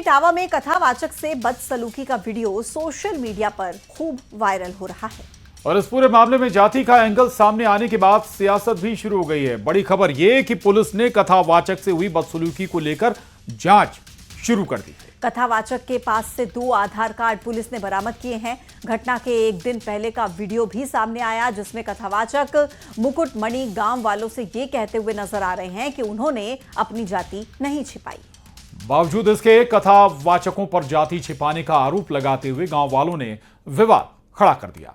इटावा में कथावाचक से बदसलूकी का वीडियो सोशल मीडिया पर खूब वायरल हो रहा है। और इस पूरे मामले में जाति का एंगल सामने आने के बाद सियासत भी शुरू हो गई है। बड़ी खबर यह कि पुलिस ने कथावाचक से हुई बदसलूकी को लेकर जांच शुरू कर दी है। कथावाचक के पास से 2 आधार कार्ड पुलिस ने बरामद किए हैं। घटना के एक दिन पहले का वीडियो भी सामने आया, जिसमें कथावाचक मुकुटमणि गांव वालों से ये कहते हुए नजर आ रहे हैं कि उन्होंने अपनी जाति नहीं छिपाई। बावजूद इसके कथावाचकों पर जाति छिपाने का आरोप लगाते हुए गांव वालों ने विवाद खड़ा कर दिया।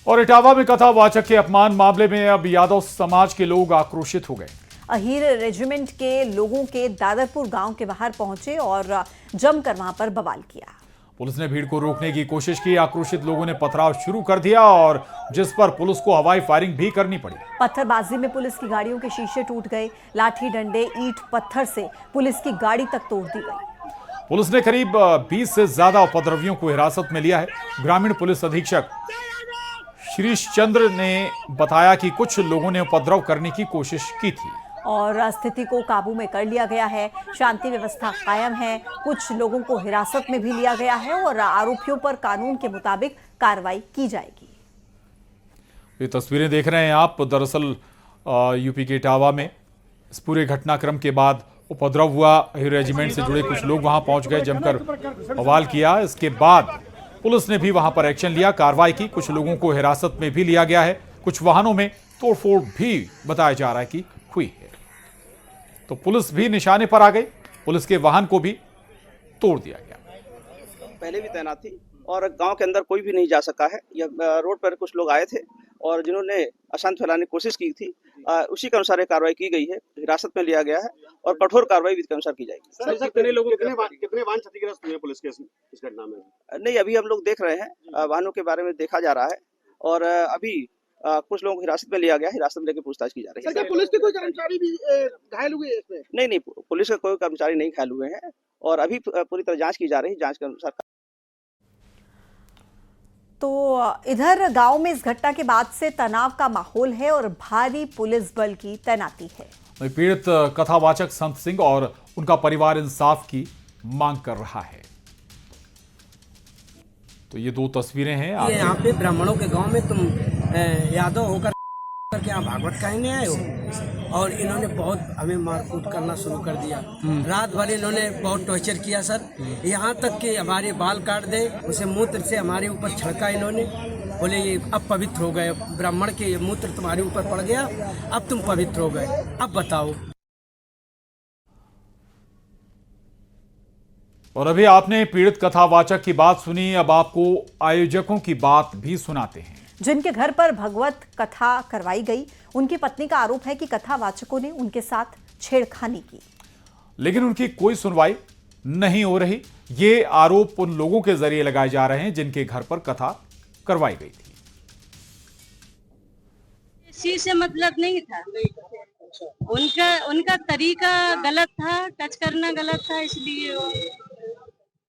और इटावा में कथावाचक के अपमान मामले में अब यादव समाज के लोग आक्रोशित हो गए। अहीर रेजिमेंट के लोगों के दादरपुर गांव के बाहर पहुंचे और जमकर वहां पर बवाल किया। पुलिस ने भीड़ को रोकने की कोशिश की। आक्रोशित लोगों ने पथराव शुरू कर दिया और जिस पर पुलिस को हवाई फायरिंग भी करनी पड़ी। पत्थरबाजी में पुलिस की गाड़ियों के शीशे टूट गए। लाठी डंडे ईंट पत्थर से पुलिस की गाड़ी तक तोड़ दी गई। पुलिस ने करीब 20 से ज्यादा उपद्रवियों को हिरासत में लिया है। ग्रामीण पुलिस अधीक्षक श्रीश चंद्र ने बताया कि कुछ लोगों ने उपद्रव करने की कोशिश की थी और स्थिति को काबू में कर लिया गया है। शांति व्यवस्था कायम है। कुछ लोगों को हिरासत में भी लिया गया है और आरोपियों पर कानून के मुताबिक कार्रवाई की जाएगी। ये तस्वीरें देख रहे हैं आप। दरअसल यूपी के इटावा में इस पूरे घटनाक्रम के बाद उपद्रव हुआ। रेजिमेंट से जुड़े कुछ लोग वहां पहुंच गए, जमकर बवाल किया। इसके बाद पुलिस ने भी वहां पर एक्शन लिया, कार्रवाई की। कुछ लोगों को हिरासत में भी लिया गया है। कुछ वाहनों में तोड़फोड़ भी बताया जा रहा है कि हुई है। तो पुलिस भी निशाने पर आ गई। पुलिस के वाहन को भी तोड़ दिया गया। पहले भी तैनात थी और गांव के अंदर कोई भी नहीं जा सका है। यह रोड पर कुछ लोग आए थे और जिन्होंने अशांति फैलाने की कोशिश की थी, उसी के अनुसार कार्रवाई की गई है। हिरासत में लिया गया है और कठोर कार्रवाई विधि के अनुसार की जाएगी। सर, कितने लोगों कितने वाहन क्षतिग्रस्त हुए पुलिस के इस घटना में? नहीं, अभी हम लोग देख रहे हैं। वाहनों के बारे में देखा जा रहा है और अभी कुछ लोगों को हिरासत में लिया गया। हिरासत में लेकर पूछताछ की जा रही है। क्या पुलिस के कोई कर्मचारी भी घायल हुए इसमें? नहीं, पुलिस के कोई कर्मचारी नहीं घायल हुए हैं और अभी पूरी तरह जांच की जा रही है। जांच के अनुसार। तो इधर गांव में इस घटना के बाद से तनाव का माहौल है और भारी पुलिस बल की तैनाती है। पीड़ित कथावाचक संत सिंह और उनका परिवार इंसाफ की मांग कर रहा है। तो ये 2 तस्वीरें हैं। ये यहाँ पे ब्राह्मणों के गांव में तुम यादव होकर के यहाँ भागवत कहने आए हो और इन्होंने बहुत हमें मारकूट करना शुरू कर दिया। रात भर इन्होंने बहुत टॉर्चर किया सर, यहाँ तक कि हमारे बाल काट दे, उसे मूत्र से हमारे ऊपर छिड़का इन्होंने। बोले ये अब पवित्र हो गए, ब्राह्मण के मूत्र तुम्हारे ऊपर पड़ गया, अब तुम पवित्र हो गए, अब बताओ। और अभी आपने पीड़ित कथावाचक की बात सुनी, अब आपको आयोजकों की बात भी सुनाते हैं। जिनके घर पर भगवत कथा करवाई गई, उनकी पत्नी का आरोप है कि कथावाचकों ने उनके साथ छेड़खानी की, लेकिन उनकी कोई सुनवाई नहीं हो रही। ये आरोप उन लोगों के जरिए लगाए जा रहे हैं जिनके घर पर कथा करवाई गई थी। इसी से मतलब नहीं था। उनका तरीका गलत था, टच करना गलत था, इसलिए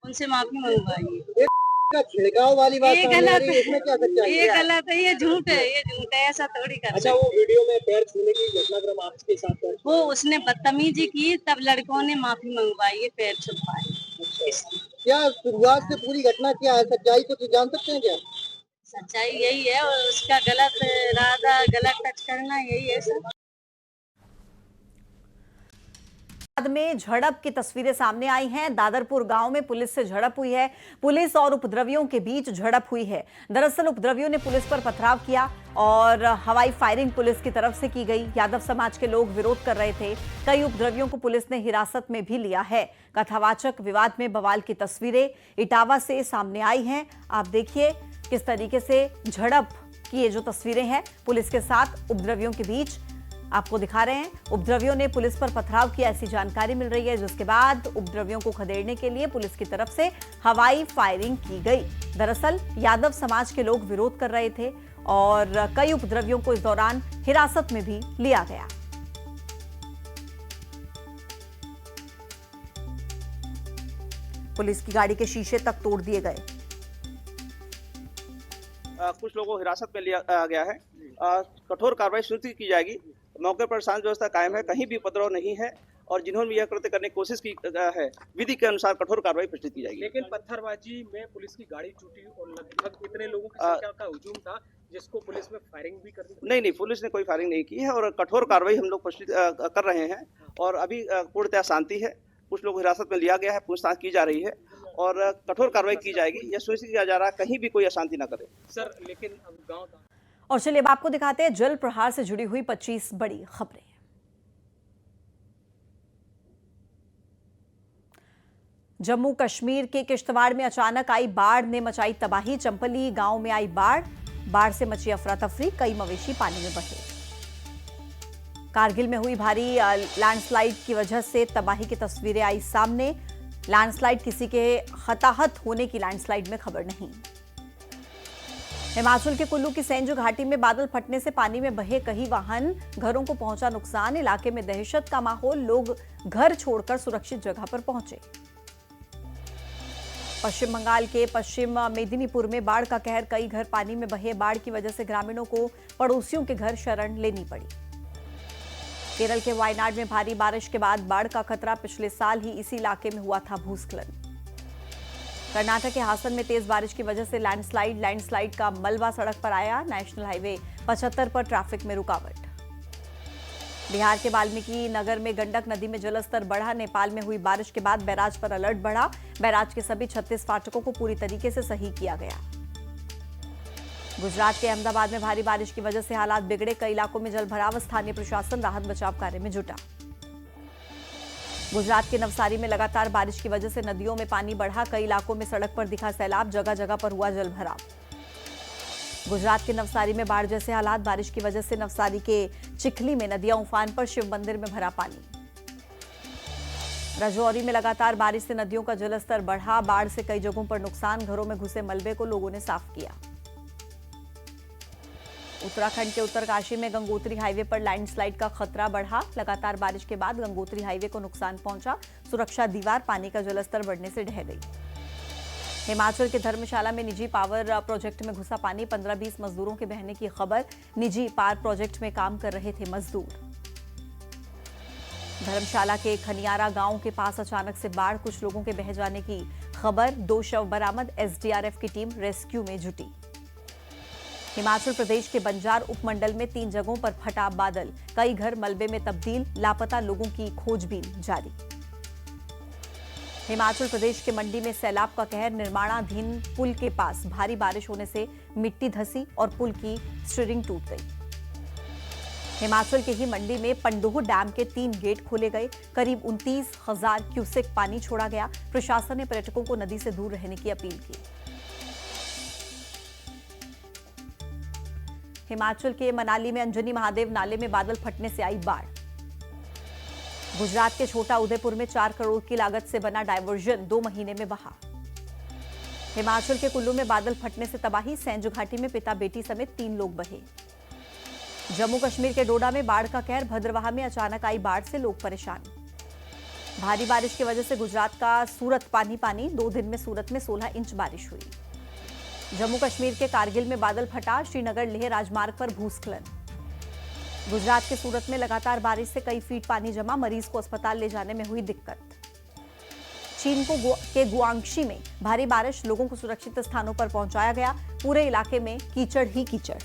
उनसे माफी मंगवाई। छिड़काव वाली बात ये गलत है, इसमें क्या सच्चाई है? ये गलत है, ये झूठ है, ये झूठ है, ऐसा थोड़ी कर। अच्छा, वो वीडियो में पैर छूने की घटनाक्रम आपके साथ है? वो उसने बदतमीजी की, तब लड़कों ने माफी मंगवाई, पैर छुपाए। क्या शुरुआत से पूरी घटना क्या है? सच्चाई कुछ जान सकते हैं क्या? सच्चाई यही है, और उसका गलत इरादा, गलत टच करना, यही है सर। बाद में झड़प की तस्वीरें सामने आई हैं। दादरपुर गांव में पुलिस से झड़प हुई है। पुलिस और उपद्रवियों के बीच झड़प हुई है। दरअसल उपद्रवियों ने पुलिस पर पथराव किया और हवाई फायरिंग पुलिस की तरफ से की गई। यादव समाज के लोग विरोध कर रहे थे। कई उपद्रवियों को पुलिस ने हिरासत में भी लिया है। कथावाचक विवाद में बवाल की तस्वीरें इटावा से सामने आई हैं। आप देखिए किस तरीके से झड़प की ये जो तस्वीरें हैं पुलिस के साथ उपद्रवियों के बीच आपको दिखा रहे हैं। उपद्रवियों ने पुलिस पर पथराव किया, ऐसी जानकारी मिल रही है, जिसके बाद उपद्रवियों को खदेड़ने के लिए पुलिस की तरफ से हवाई फायरिंग की गई। दरअसल यादव समाज के लोग विरोध कर रहे थे और कई उपद्रवियों को इस दौरान हिरासत में भी लिया गया। पुलिस की गाड़ी के शीशे तक तोड़ दिए गए। कुछ लोगों को हिरासत में लिया गया है। कठोर कार्रवाई सुनिश्चित की जाएगी। मौके पर शांति व्यवस्था कायम है, कहीं भी उपद्रव नहीं है और जिन्होंने यह कृत्य करने की कोशिश की है, विधि के अनुसार कठोर कार्रवाई प्रस्तुत की जाएगी। लेकिन पत्थरबाजी में पुलिस की गाड़ी टूटी और लगभग इतने लोगों की संख्या का हुजूम था जिसको पुलिस में फायरिंग भी कर दी। नहीं, पुलिस ने कोई फायरिंग नहीं की है और कठोर कार्रवाई हम लोग प्रस्तुत कर रहे हैं और अभी पूर्णतः शांति है। कुछ लोग हिरासत में लिया गया है, पूछताछ की जा रही है और कठोर कार्रवाई की जाएगी। यह सुनिश्चित किया जा रहा है कहीं भी कोई अशांति न करे। सर, लेकिन अब गाँव और चलिए अब आपको दिखाते हैं जल प्रहार से जुड़ी हुई 25 बड़ी खबरें। जम्मू कश्मीर के किश्तवाड़ में अचानक आई बाढ़ ने मचाई तबाही। चंपली गांव में आई बाढ़ से मची अफरा तफरी, कई मवेशी पानी में बहे। कारगिल में हुई भारी लैंडस्लाइड की वजह से तबाही की तस्वीरें आई सामने। लैंडस्लाइड, किसी के हताहत होने की लैंडस्लाइड में खबर नहीं। हिमाचल के कुल्लू की सेंजू घाटी में बादल फटने से पानी में बहे कई वाहन, घरों को पहुंचा नुकसान। इलाके में दहशत का माहौल, लोग घर छोड़कर सुरक्षित जगह पर पहुंचे। पश्चिम बंगाल के पश्चिम मेदिनीपुर में बाढ़ का कहर, कई घर पानी में बहे। बाढ़ की वजह से ग्रामीणों को पड़ोसियों के घर शरण लेनी पड़ी। केरल के वायनाड में भारी बारिश के बाद बाढ़ का खतरा, पिछले साल ही इसी इलाके में हुआ था भूस्खलन। कर्नाटक के हासन में तेज बारिश की वजह से लैंडस्लाइड का मलबा सड़क पर आया। नेशनल हाईवे 75 पर ट्रैफिक में रुकावट। बिहार के वाल्मीकि नगर में गंडक नदी में जलस्तर बढ़ा। नेपाल में हुई बारिश के बाद बैराज पर अलर्ट बढ़ा। बैराज के सभी 36 फाटकों को पूरी तरीके से सही किया गया। गुजरात के अहमदाबाद में भारी बारिश की वजह से हालात बिगड़े, कई इलाकों में जलभराव। स्थानीय प्रशासन राहत बचाव कार्य में जुटा। गुजरात के नवसारी में लगातार बारिश की वजह से नदियों में पानी बढ़ा, कई इलाकों में सड़क पर दिखा सैलाब, जगह जगह पर हुआ जलभराव। गुजरात के नवसारी में बाढ़ जैसे हालात, बारिश की वजह से नवसारी के चिखली में नदियां उफान पर, शिव मंदिर में भरा पानी। राजौरी में लगातार बारिश से नदियों का जलस्तर बढ़ा, बाढ़ से कई जगहों पर नुकसान, घरों में घुसे मलबे को लोगों ने साफ किया। उत्तराखंड के उत्तरकाशी में गंगोत्री हाईवे पर लैंडस्लाइड का खतरा बढ़ा। लगातार बारिश के बाद गंगोत्री हाईवे को नुकसान पहुंचा, सुरक्षा दीवार पानी का जलस्तर बढ़ने से ढह गई। हिमाचल के धर्मशाला में निजी पावर प्रोजेक्ट में घुसा पानी, 15-20 मजदूरों के बहने की खबर। निजी पावर प्रोजेक्ट में काम कर रहे थे मजदूर। धर्मशाला के खनियारा गांव के पास अचानक से बाढ़, कुछ लोगों के बह जाने की खबर। 2 शव बरामद, एसडीआरएफ की टीम रेस्क्यू में जुटी। हिमाचल प्रदेश के बंजार उपमंडल में 3 जगहों पर फटा बादल, कई घर मलबे में तब्दील, लापता लोगों की खोजबीन जारी। हिमाचल प्रदेश के मंडी में सैलाब का कहर, निर्माणाधीन पुल के पास भारी बारिश होने से मिट्टी धसी और पुल की स्टीयरिंग टूट गई। हिमाचल के ही मंडी में पंडोह डैम के 3 गेट खोले गए, करीब 29,000 क्यूसेक पानी छोड़ा गया। प्रशासन ने पर्यटकों को नदी से दूर रहने की अपील की। हिमाचल के मनाली में अंजनी महादेव नाले में बादल फटने से आई बाढ़। गुजरात के छोटा उदयपुर में 4 करोड़ की लागत से बना डायवर्जन 2 महीने में बहा। हिमाचल के कुल्लू में बादल फटने से तबाही, सेंजू घाटी में पिता बेटी समेत 3 लोग बहे। जम्मू कश्मीर के डोडा में बाढ़ का कहर, भद्रवाह में अचानक आई बाढ़ से लोग परेशान। भारी बारिश की वजह से गुजरात का सूरत पानी, 2 दिन में सूरत में 16 इंच बारिश हुई। जम्मू कश्मीर के कारगिल में बादल फटा, श्रीनगर लेह राजमार्ग पर भूस्खलन। गुजरात के सूरत में लगातार बारिश से कई फीट पानी जमा, मरीज को अस्पताल ले जाने में हुई दिक्कत। चीन के गुआंगशी में भारी बारिश, लोगों को सुरक्षित स्थानों पर पहुंचाया गया, पूरे इलाके में कीचड़ ही कीचड़।